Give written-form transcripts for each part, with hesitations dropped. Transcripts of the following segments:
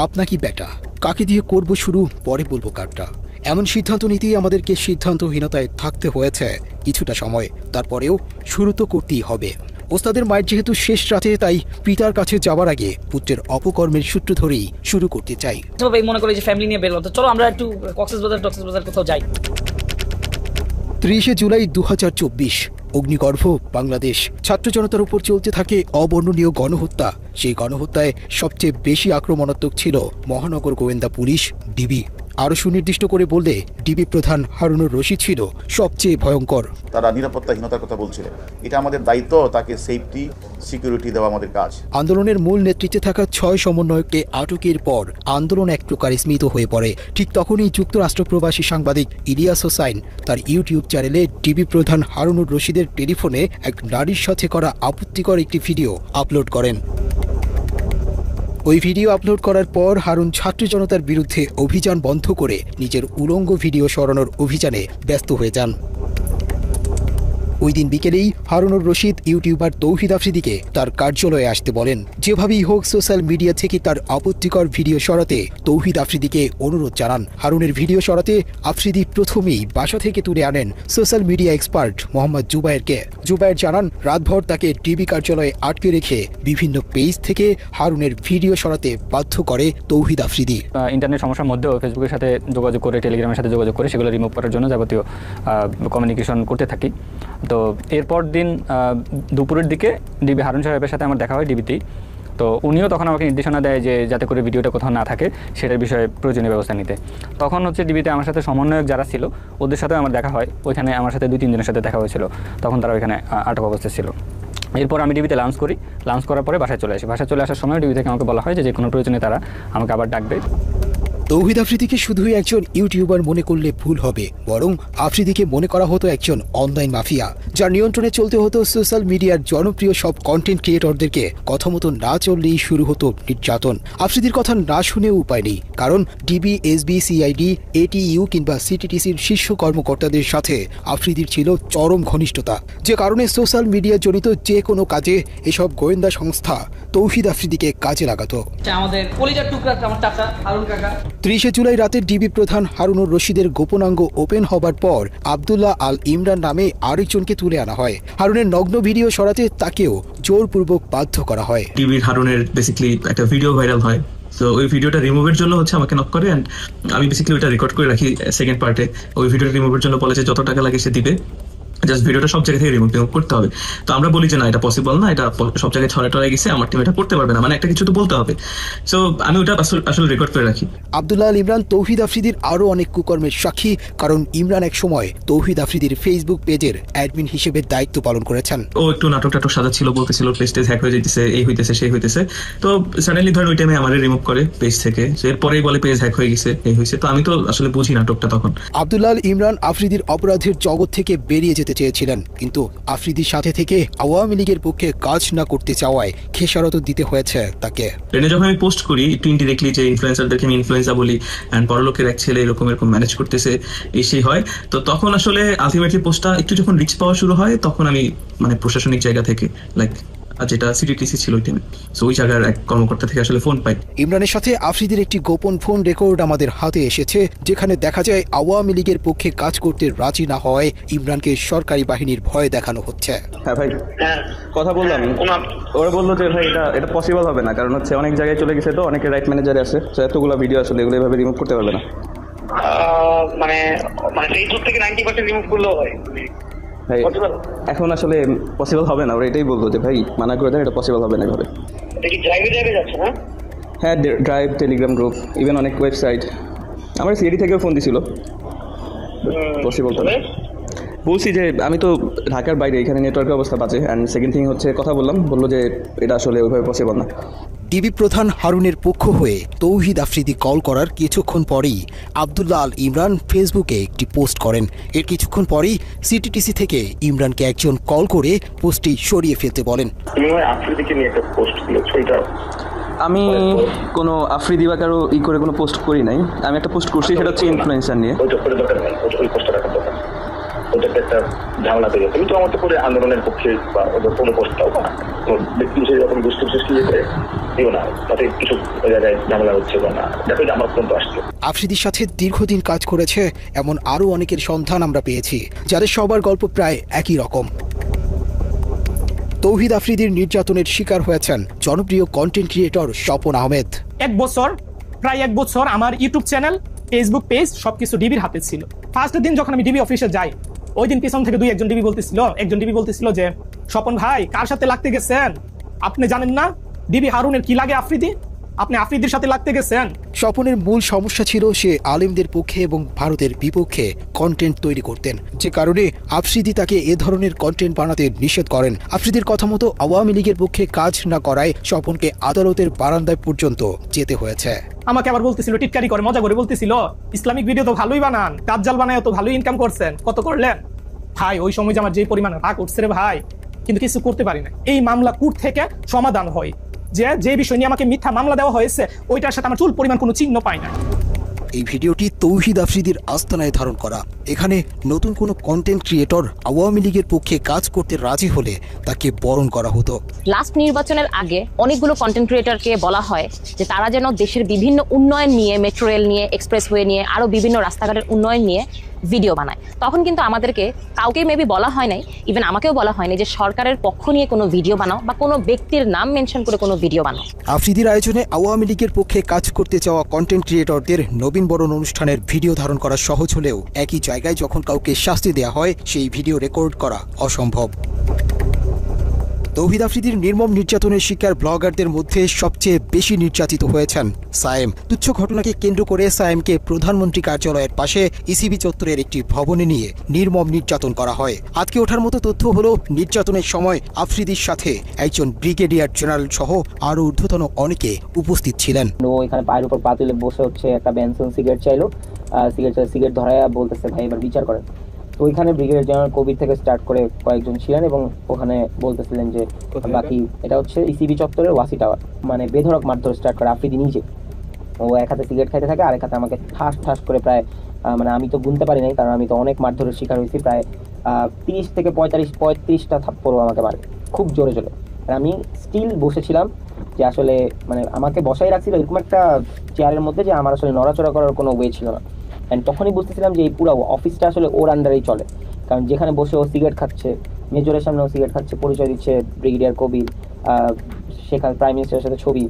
বাপ নাকি বেটা, কাকে দিয়ে করব শুরু, পরে বলবো কারটা। এমন সিদ্ধান্ত নিতেই আমাদেরকে সিদ্ধান্তহীনতায় থাকতে হয়েছে কিছুটা সময়। তারপরেও শুরু তো করতেই হবে। ওস্তাদের মায়ের যেহেতু শেষ রাতে, তাই পিতার কাছে যাওয়ার আগে পুত্রের অপকর্মের সূত্র ধরেই শুরু করতে চাই। মনে করি যে ফ্যামিলি নিয়ে বের হতো, চলো আমরা একটু কক্সবাজার কোথাও যাই। 30 জুলাই 2024, অগ্নিগর্ভ বাংলাদেশ। ছাত্র জনতার উপর চলতে থাকে অবর্ণনীয় গণহত্যা। সেই গণহত্যায় সবচেয়ে বেশি আক্রমণাত্মক ছিল মহানগর গোয়েন্দা পুলিশ, ডিবি। আরও সুনির্দিষ্ট করে বললে ডিবি প্রধান হারুনুর রশিদ ছিল সবচেয়ে ভয়ঙ্কর। তারা নিরাপত্তাহীনতার কথা বলছিল, এটা আমাদের দায়িত্ব, তাকে সেফটি সিকিউরিটি দেওয়া আমাদের কাজ। আন্দোলনের মূল নেতৃত্বে থাকা 6 সমন্বয়ককে আটকের পর আন্দোলন এক প্রকার স্মিত হয়ে পড়ে। ঠিক তখনই যুক্তরাষ্ট্র প্রবাসী সাংবাদিক ইলিয়াস হোসাইন তার ইউটিউব চ্যানেলে ডিবি প্রধান হারুনুর রশিদের টেলিফোনে এক নারীর সাথে করা আপত্তিকর একটি ভিডিও আপলোড করেন। ওই ভিডিও আপলোড করার পর হারুন ছাত্র জনতার বিরুদ্ধে অভিযান বন্ধ করে নিজের উলঙ্গ ভিডিও সরানোর অভিযানে ব্যস্ত হয়ে যান। ওই দিন বিকেলেই হারুনুর রশিদ ইউটিউবার তৌহিদ আফ্রিদিকে তার কার্যালয়ে আসতে বলেন। যেভাবেই হোক সোশ্যাল মিডিয়া থেকে তার আপত্তিকর ভিডিও সরাতে তৌহিদ আফ্রিদিকে অনুরোধ জানান। হারুনের ভিডিও সরাতে আফ্রিদি প্রথমেই বাসা থেকে তুলে আনেন সোশ্যাল মিডিয়া এক্সপার্ট মোহাম্মদ জুবায়েরকে। জুবায়ের জানান, রাতভর তাকে ডিবি কার্যালয়ে আটকে রেখে বিভিন্ন পেজ থেকে হারুনের ভিডিও সরাতে বাধ্য করে তৌহিদ আফ্রিদি। ইন্টারনেট সমস্যার মধ্যেও ফেসবুকের সাথে যোগাযোগ করে, টেলিগ্রামের সাথে যোগাযোগ করে সেগুলো রিমুভ করার জন্য যাবতীয় কমিউনিকেশন করতে থাকি। তো এরপর দিন দুপুরের দিকে ডিবি হারুন সাহেবের সাথে আমার দেখা হয় ডিবিতেই। তো উনিও তখন আমাকে নির্দেশনা দেয় যে যাতে করে ভিডিওটা কোথাও না থাকে সেটার বিষয়ে প্রয়োজনীয় ব্যবস্থা নিতে। তখন হচ্ছে ডিবিতে আমার সাথে সমন্বয়ক যারা ছিল ওদের সাথেও আমার দেখা হয়। ওইখানে আমার সাথে 2-3 জনের সাথে দেখা হয়েছিল, তখন তারা ওইখানে আটক অবস্থায় ছিল। এরপর আমি ডিবিতে লাঞ্চ করি। লাঞ্চ করার পরে বাসায় চলে আসি। বাসায় চলে আসার সময় ডিবি থেকে আমাকে বলা হয় যে কোনো প্রয়োজনে তারা আমাকে আবার ডাকবে। তৌহিদ আফ্রিদিকে শুধুই একজন ইউটিউবার মনে করলে ভুল হবে, বরং আফ্রিদিকে মনে করা হতো একজন অনলাইন মাফিয়া, যার নিয়ন্ত্রণে চলতে হতো সোশ্যাল মিডিয়ার জনপ্রিয় সব কন্টেন্ট ক্রিয়েটরদেরকে। কথা মতো না চললেই শুরু হতো নির্যাতন। আফ্রিদির কথা না শুনেও উপায় নেই, কারণ ডিবি, এসবি, সিআইডি, এটিইউ কিংবা সিটিটিসির শীর্ষ কর্মকর্তাদের সাথে আফ্রিদির ছিল চরম ঘনিষ্ঠতা, যে কারণে সোশ্যাল মিডিয়া জনিত যে কোনো কাজে এসব গোয়েন্দা সংস্থা তৌহিদ আফ্রিদিকে কাজে লাগাতো। আমাদের কলিজার টুকরা আমার চাচা হারুন কাকা। 30 জুলাই রাতে ডিবি প্রধান হারুনুর রশিদের গোপনাঙ্গ ওপেন হবার পর আব্দুল্লাহ আল ইমরান নামে আরেকজনকে তুলে আনা হয়। হারুনের নগ্ন ভিডিও সরাতে তাকেও জোরপূর্বক বাধ্য করা হয়। ডিবির হারুনের বেসিক্যালি একটা ভিডিও ভাইরাল হয়। তো ওই ভিডিওটা রিমুভের জন্য হচ্ছে আমাকে নক করে, অ্যান্ড আমি বেসিক্যালি ওইটা রেকর্ড করে রাখি সেকেন্ড পার্টে। ওই ভিডিওটা রিমুভের জন্য বলে যে যত টাকা লাগে সে দিবে, জাস্ট ভিডিওটা সব জায়গা থেকে রিমুভ করতে হবে। তো আমরা বলি যে না, এটা পসিবল না, এটা সব জায়গায় ছড়ায় গেছে, আমার টিম এটা করতে পারবে না, মানে একটা কিছু তো বলতে হবে। সো আমি ওটা আসলে রেকর্ড করে রাখি। আব্দুল্লাহ আল ইমরান তৌহিদ আফ্রিদির আরও অনেক কুকর্মের সাক্ষী, কারণ ইমরান এক সময় তৌহিদ আফ্রিদির ফেসবুক পেজের অ্যাডমিন হিসেবে দায়িত্ব পালন করেছেন। ও একটু নাটক সাজাচ্ছিল, বলতেছিল পেজ হ্যাক হয়ে যেতেছে, এই হইতেছে সেই হইতেছে। তো সাডেনলি ধরেন ওই টাইমে আমারে রিমুভ করে পেজ থেকে। এরপরেই বলে পেজ হ্যাক হয়ে গেছে, এই হয়েছে। তো আমি তো আসলে বুঝি নাটকটা তখন। আব্দুল্লাহ আল ইমরান আফ্রিদির অপরাধের জগৎ থেকে বেরিয়ে যেতে চেয়েছিলেন, কিন্তু আফ্রিদির সাথে থেকে আওয়ামী লীগের পক্ষে কাজ না করতে চাওয়ায় খেসারত দিতে হয়েছে তাকে। ট্রেনে যখন আমি পোস্ট করি একটু ইনডিরেক্টলি যে ইনফ্লুয়েন্সারদেরকে আমি ইনফ্লুয়েন্সার বলি, অ্যান্ড বড়লোকের এক ছেলে এরকম ম্যানেজ করতেছে, এই সেই হয়। তো তখন আসলে আলটিমেটলি পোস্টটা একটু যখন রিচ পাওয়া শুরু হয়, তখন আমি মানে প্রশাসনিক জায়গা থেকে যেটা সিটিটিসি ছিল ওই টিমে, সো ওই জায়গার এক কর্মকর্তা থেকে আসলে ফোন পাই। ইমরানের সাথে আফ্রিদির একটি গোপন ফোন রেকর্ড আমাদের হাতে এসেছে, যেখানে দেখা যায় আওয়ামী লীগের পক্ষে কাজ করতে রাজি না হওয়ায় ইমরানকে সরকারি বাহিনীর ভয় দেখানো হচ্ছে। হ্যাঁ ভাই, কথা বললাম, ওরা বললো যে ভাই এটা পসিবল হবে না, কারণ হচ্ছে অনেক জায়গায় চলে গেছে, তো অনেকে রাইট ম্যানেজারে আছে, তো এতগুলো ভিডিও আসলে এগুলো এভাবে রিমুভ করতে পারবে না। মানে ফেসবুক থেকে 90% রিমুভ করলেও হয় ভাই, এখন আসলে পসিবল হবে না। ওরা এটাই বলবো যে ভাই মানা করে দেন, এটা পসিবল হবে না এভাবে। ড্রাইভে যাচ্ছে না? হ্যাঁ, ড্রাইভ, টেলিগ্রাম গ্রুপ, ইভেন অনেক ওয়েবসাইট। আমার সিডি থেকেও ফোন দিছিল, পসিবল তো বলছি যে আমি তো ঢাকার বাইরে, এখানে নেটওয়ার্কের অবস্থা বাজে। অ্যান্ড সেকেন্ড থিং হচ্ছে কথা বললো যে এটা আসলে ওইভাবে পসিবল না। ডিবি প্রধান হারুনের পক্ষ হয়ে তৌহিদ আফ্রিদি কল করার কিছুক্ষণ পরেই আব্দুল্লাহ আল ইমরান ফেসবুকে একটি পোস্ট করেন। এর কিছুক্ষণ পরেই সিটিটিসি থেকে ইমরানকে একজন কল করে পোস্টটি সরিয়ে ফেলতে বলেন। আমি কোনো আফ্রিদি বা কারো করে কোনো পোস্ট করি নাই। আমি একটা পোস্ট করছি, সেটা হচ্ছে ইনফ্লুয়েন্সার নিয়ে। ওটাতে একটা ঝামেলা তৈরি হচ্ছে। কিন্তু আমার তো করে আন্দোলনের পক্ষে বা ওদের কোনো প্রস্তাব বা ব্যক্তি হিসেবে যখন গোষ্ঠী সৃষ্টি করে দিও না, তাতে কিছু জায়গায় ঝামেলা হচ্ছে বা না, দেখো আমার পর্যন্ত আসছে। আফ্রিদির সাথে দীর্ঘদিন কাজ করেছে এমন আরও অনেকের সন্ধান আমরা পেয়েছি, যাদের সবার গল্প প্রায় একই রকম। তৌহিদ আফ্রিদির নির্যাতনের শিকার হয়েছেন জনপ্রিয় কন্টেন্ট ক্রিয়েটর স্বপন আহমেদ। প্রায় এক বছর আমার ইউটিউব চ্যানেল, ফেসবুক পেজ সবকিছু ডিবির হাতে ছিল। ফার্স্ট দিন যখন আমি ডিবি অফিসে যাই, ওই দিন পিছন থেকে একজন ডিবি বলতেছিল যে স্বপন ভাই কার সাথে লাগতে গেছেন, আপনি জানেন না ডিবি হারুনের কি লাগে আফ্রিদি, আপনি আফ্রিদির সাথে লাগতে গেছেন। স্বপনের মূল সমস্যা ছিল সে আলেমদের পক্ষে এবং ভারতের বিপক্ষে কন্টেন্ট তৈরি করতেন, যে কারণে আফ্রিদি তাকে এ ধরনের কন্টেন্ট বানাতে নিষেধ করেন। আফ্রিদির কথা মতো আওয়ামী লীগের পক্ষে কাজ না করায় স্বপনকে আদালতের বারান্দায় পর্যন্ত যেতে হয়েছে। আমাকে আবার বলতেছিল, টিটকারি করে মজা করে বলতেছিল, ইসলামিক ভিডিও তো ভালোই বানান, দাজ্জাল বানায় তো ভালোই ইনকাম করছেন, কত করলেন? ভাই ওই সময় যে আমার যে পরিমাণ রাগ উঠছে রে ভাই, কিন্তু কিছু করতে পারি না। এই মামলা কোর্ট থেকে সমাধান হয়, যে বিষয় নিয়ে আমাকে মিথ্যা মামলা দেওয়া হয়েছে ওইটার সাথে আমার চুল পরিমাণ কোনো চিহ্ন পাই না। এই ভিডিওটি তৌহিদ আফ্রিদির আস্তানায় ধারণ করা। এখানে নতুন কোনো কন্টেন্ট ক্রিয়েটর আওয়ামী লীগের পক্ষে কাজ করতে রাজি হলে তাকে বরণ করা হতো। লাস্ট নির্বাচনের আগে অনেকগুলো কন্টেন্ট ক্রিয়েটরকে বলা হয় যে তারা যেন দেশের বিভিন্ন উন্নয়ন নিয়ে, মেট্রো রেল নিয়ে, এক্সপ্রেসওয়ে নিয়ে, আরো বিভিন্ন রাস্তাঘাটের উন্নয়ন নিয়ে ভিডিও বানায়। তখন কিন্তু আমাদেরকে কাউকে মেবি বলা হয় নাই, ইভেন আমাকেও বলা হয়নি যে সরকারের পক্ষ নিয়ে কোনো ভিডিও বানাও বা কোনো ব্যক্তির নাম মেনশন করে কোনো ভিডিও বানাও। আফ্রিদির আয়োজনে আওয়ামী লীগের পক্ষে কাজ করতে চাওয়া কন্টেন্ট ক্রিয়েটরদের নবীন বরণ অনুষ্ঠানের ভিডিও ধারণ করা সহজ হলেও একই জায়গায় যখন কাউকে শাস্তি দেওয়া হয় সেই ভিডিও রেকর্ড করা অসম্ভব। তৌহিদ আফ্রিদির নির্মম নির্যাতনের শিকার ব্লগারদের মধ্যে সবচেয়ে বেশি নির্যাতিত হয়েছেন সায়েম। তুচ্ছ ঘটনাকে কেন্দ্র করে সায়েমকে প্রধানমন্ত্রী কার্যালয়ের পাশে ইসিবি চত্বরের একটি ভবনে নিয়ে নির্মম নির্যাতন করা হয়। আজকে ওঠার মতো তথ্য হলো নির্যাতনের সময় আফ্রিদির সাথে একজন ব্রিগেডিয়ার জেনারেল সহ আরও ঊর্ধ্বতন অনেকে উপস্থিত ছিলেন। ও এখানে পায়ের উপর পা তুলে বসে হচ্ছে, একটা বেনসন সিগারেট চাইলো, সিগারেট ধরায় বলতেছে ভাই এবার বিচার করেন। তো ওইখানে ব্রিগেডিয়ার জেনারেল কবির থেকে স্টার্ট করে কয়েকজন ছিলেন এবং ওখানে বলতেছিলেন যে বাকি এটা হচ্ছে ইসিবি চত্বরের ওয়াসি টাওয়ার, মানে বেধড়ক মারধর স্টার্ট করে আফ্রিদি নিজে। ও এক হাতে সিগারেট খাইতে থাকে, আরেক হাতে আমাকে ঠাস ঠাস করে প্রায় মানে আমি তো গুনতে পারি নাই, কারণ আমি তো অনেক মারধরের শিকার হয়েছি, প্রায় 30 থেকে 35টা থাপ্পড় আমাকে মারে খুব জোরে জোরে। আর আমি স্টিল বসেছিলাম, যে আসলে মানে আমাকে বসাই রাখছিল এরকম একটা চেয়ারের মধ্যে যে আমার আসলে নড়াচড়া করার কোনো ওয়ে ছিল না। অ্যান্ড তখনই বুঝতেছিলাম যে এই পুরো অফিসটা আসলে ওর আন্ডারেই চলে, কারণ যেখানে বসে ও সিগারেট খাচ্ছে, মেজরের সামনে ও সিগারেট খাচ্ছে, পরিচয় দিচ্ছে ব্রিগেডিয়ার কবির, সেখানে প্রাইম মিনিস্টারের সাথে ছবি,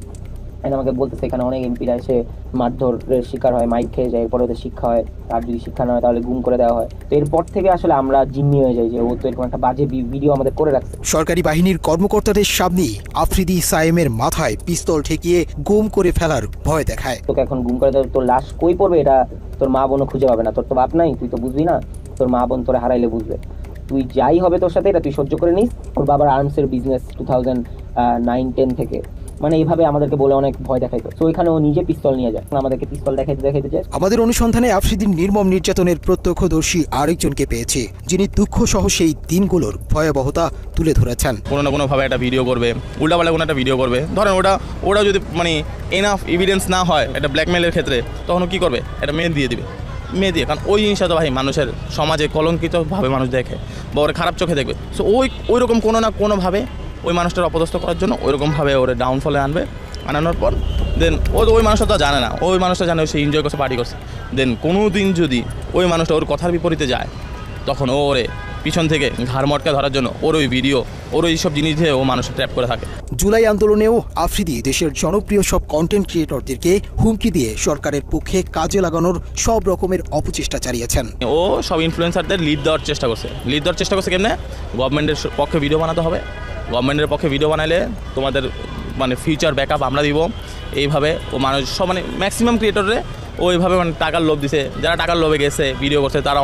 অ্যান্ড আমাকে বলতেছে এখানে অনেক এমপিরা এসে মারধরের শিকার হয়, মাইক খেয়ে যায়, এরপরে ওদের শিক্ষা হয়, আর যদি শিক্ষা না হয় তাহলে গুম করে দেওয়া হয়। তো এরপর থেকে আসলে আমরা জিম্মি হয়ে যাই যে ও তো এরকম একটা বাজে ভিডিও আমাদের করে রাখছে। সরকারি বাহিনীর কর্মকর্তাদের সামনেই আফ্রিদি সায়েমের মাথায় পিস্তল ঠেকিয়ে গুম করে ফেলার ভয় দেখায়। তোকে এখন গুম করে দেওয়া, তোর লাশ কই পড়বে এটা তোর মা বোনও খুঁজে পাবে না, তোর তো বাপ নাই, তুই তো বুঝবি না, তোর মা বোন তোরে হারাইলে বুঝবে, তুই যাই হবে তোর সাথে এটা তুই সহ্য করে নিস। ওর বাবার আর্মসের বিজনেস 2009-10 থেকে, মানে এইভাবে আমাদেরকে বলে অনেক ভয় দেখাইতো। তো ওইখানে ও নিজে পিস্তল নিয়ে যায়, আমাদেরকে পিস্তল দেখাইতে যায়। আমাদের অনুসন্ধানে আফ্রিদির নির্মম নির্যাতনের প্রত্যক্ষদর্শী আরেকজনকে পেয়েছে, যিনি দুঃখ সহ সেই দিনগুলোর ভয়াবহতা তুলে ধরেছেন। কোনো না কোনোভাবে একটা ভিডিও করবে, উল্টাপাল্টা কোনো একটা ভিডিও করবে, ধরেন ওটা যদি মানে এনাফ এভিডেন্স না হয় একটা ব্ল্যাকমেলের ক্ষেত্রে, তখন কি করবে, একটা মেয়ে দিয়ে দিবে, কারণ ওই জিনিসটা তো ভাই মানুষের সমাজে কলঙ্কিতভাবে মানুষ দেখে বা ওরা খারাপ চোখে দেখবে। সো ওই রকম কোনো না কোনোভাবে ওই মানুষটার অপদস্থ করার জন্য ওইরকমভাবে ওরা ডাউনফলে আনানোর পর দেন ওই মানুষটা তো জানে না, ওই মানুষটা জানে সে এনজয় করছে, পার্টি করছে, দেন কোনো দিন যদি ওই মানুষটা ওর কথার বিপরীতে যায়, তখন ওরে পিছন থেকে ঘাড় মটকা ধরার জন্য ওর ওই ভিডিও, ওর ওই সব জিনিস দিয়ে ও মানুষ ট্র্যাপ করে থাকে। জুলাই আন্দোলনেও আফ্রিদি দেশের জনপ্রিয় সব কন্টেন্ট ক্রিয়েটরদেরকে হুমকি দিয়ে সরকারের পক্ষে কাজে লাগানোর সব রকমের অপচেষ্টা চালিয়েছেন। ও সব ইনফ্লুয়েন্সারদের লিড দেওয়ার চেষ্টা করছে কেমনে, গভর্নমেন্টের পক্ষে ভিডিও বানাতে হবে, গভর্নমেন্টের পক্ষে ভিডিও বানাইলে তোমাদের মানে ফিউচার ব্যাকআপ আমরা দিব, এইভাবে ও মানুষ সব মানে ম্যাক্সিমাম ক্রিয়েটররে ওইভাবে মানে টাকার লোভ দিছে, যারা টাকার লোভে গেছে ভিডিও করছে তারা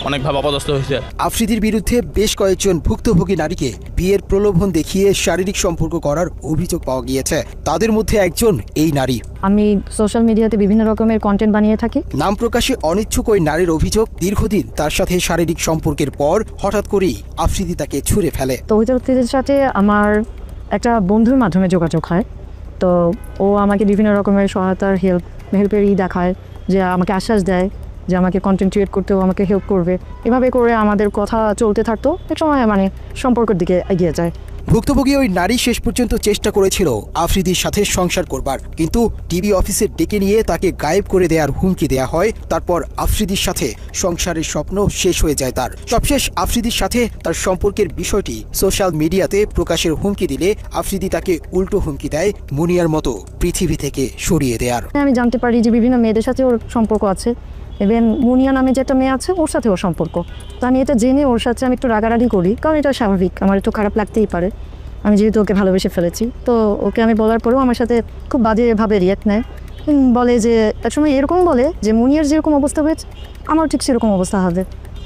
অনেকভাবে অপদস্থ হয়েছে। আফ্রিদির বিরুদ্ধে বেশ কয়েকজন ভুক্তভোগী নারীকে বিয়ের প্রলোভন দেখিয়ে শারীরিক সম্পর্ক করার অভিযোগ পাওয়া গিয়েছে, তাদের মধ্যে একজন এই নারী। আমি সোশ্যাল মিডিয়াতে বিভিন্ন রকমের কন্টেন্ট বানিয়ে থাকি। নাম প্রকাশে অনিচ্ছুক ওই নারীর অভিযোগ, দীর্ঘদিন তার সাথে শারীরিক সম্পর্কের পর হঠাৎ করেই আফ্রিদি তাকে ছুঁড়ে ফেলে। তৌহিদ আফ্রিদির সাথে আমার একটা বন্ধুর মাধ্যমে যোগাযোগ হয়, তো ও আমাকে বিভিন্ন রকমের সহায়তার হেল্পেরই দেখায়, যে আমাকে আশ্বাস দেয় যে আমাকে কন্টেন্ট ক্রিয়েট করতেও আমাকে হেল্প করবে। এভাবে করে আমাদের কথা চলতে থাকতো, এক সময় মানে সম্পর্কের দিকে এগিয়ে যায়। ভুক্তভোগী ওই নারী শেষ পর্যন্ত চেষ্টা করেছিল আফ্রিদির সাথে সংসার করবার, কিন্তু ডিবি অফিসে ডেকে নিয়ে তাকে গায়েব করে দেওয়ার হুমকি দেয়া হয়। তারপর আফ্রিদির সাথে সংসারের স্বপ্ন শেষ হয়ে যায় তার। সবশেষ আফ্রিদির সাথে তার সম্পর্কের বিষয়টি সোশ্যাল মিডিয়াতে প্রকাশের হুমকি দিলে আফ্রিদি তাকে উল্টো হুমকি দেয় মুনিয়ার মতো পৃথিবী থেকে সরিয়ে দেওয়ার। আমি জানতে পারি যে বিভিন্ন মেয়েদের সাথে ওর সম্পর্ক আছে, ইভেন মুনিয়া নামে যে একটা মেয়ে আছে ওর সাথে ওর সম্পর্ক। তো আমি এটা জেনে ওর সাথে আমি একটু রাগারাগি করি, কারণ এটা স্বাভাবিক, আমার একটু খারাপ লাগতেই পারে, আমি যেহেতু ওকে ভালোবেসে ফেলেছি। তো ওকে আমি বলার পরেও আমার সাথে খুব বাজেভাবে রিয়াক্ট নেয়, বলে যে একসময় এরকম বলে যে মুনিয়ার যেরকম অবস্থা হয়েছে আমার ঠিক সেরকম অবস্থা হবে,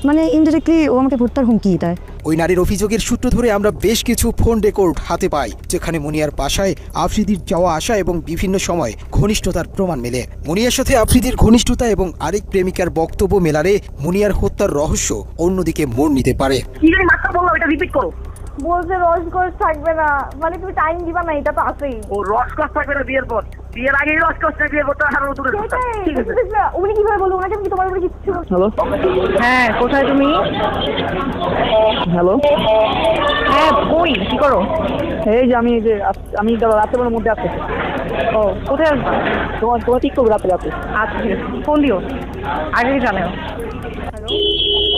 মানে ইনডিরেক্টলি ও আমাকে ভর্তার হুমকি দেয়। ওই নারীর অভিযোগের সূত্র ধরে আমরা বেশ কিছু ফোন রেকর্ড হাতে পাই, যেখানে মুনিয়ার বাসায় আফ্রিদির যাওয়া আসা এবং বিভিন্ন সময় ঘনিষ্ঠতার প্রমাণ মেলে। মুনিয়ার সাথে আফ্রিদির ঘনিষ্ঠতা এবং আরেক প্রেমিকার বক্তব্য মেলারে মুনিয়ার হত্যার রহস্য অন্যদিকে মোড় নিতে পারে। বলছে রসকস থাকবে না, মানে তুমি টাইম দিবা না, এটা তো আছেই। ও রসকস থাকবে না বিয়ের পর, বিয়ের আগেই রসকস থাকবে, বিয়ের পর তো হারানো দূরে কথা। ঠিক আছে, উনি কিভাবে বলবো, ওনাকে আমি তোমার উপরে কিছু। হ্যালো, হ্যাঁ কোথায় তুমি? হ্যালো, হ্যাঁ কই, কি করো? এই যে আমি রাতের মধ্যে আসছি। ও কোথায় আসবা? তোমার ঠিক করবো রাতে। আচ্ছা ঠিক আছে, ফোন দিও, আগে জানাও।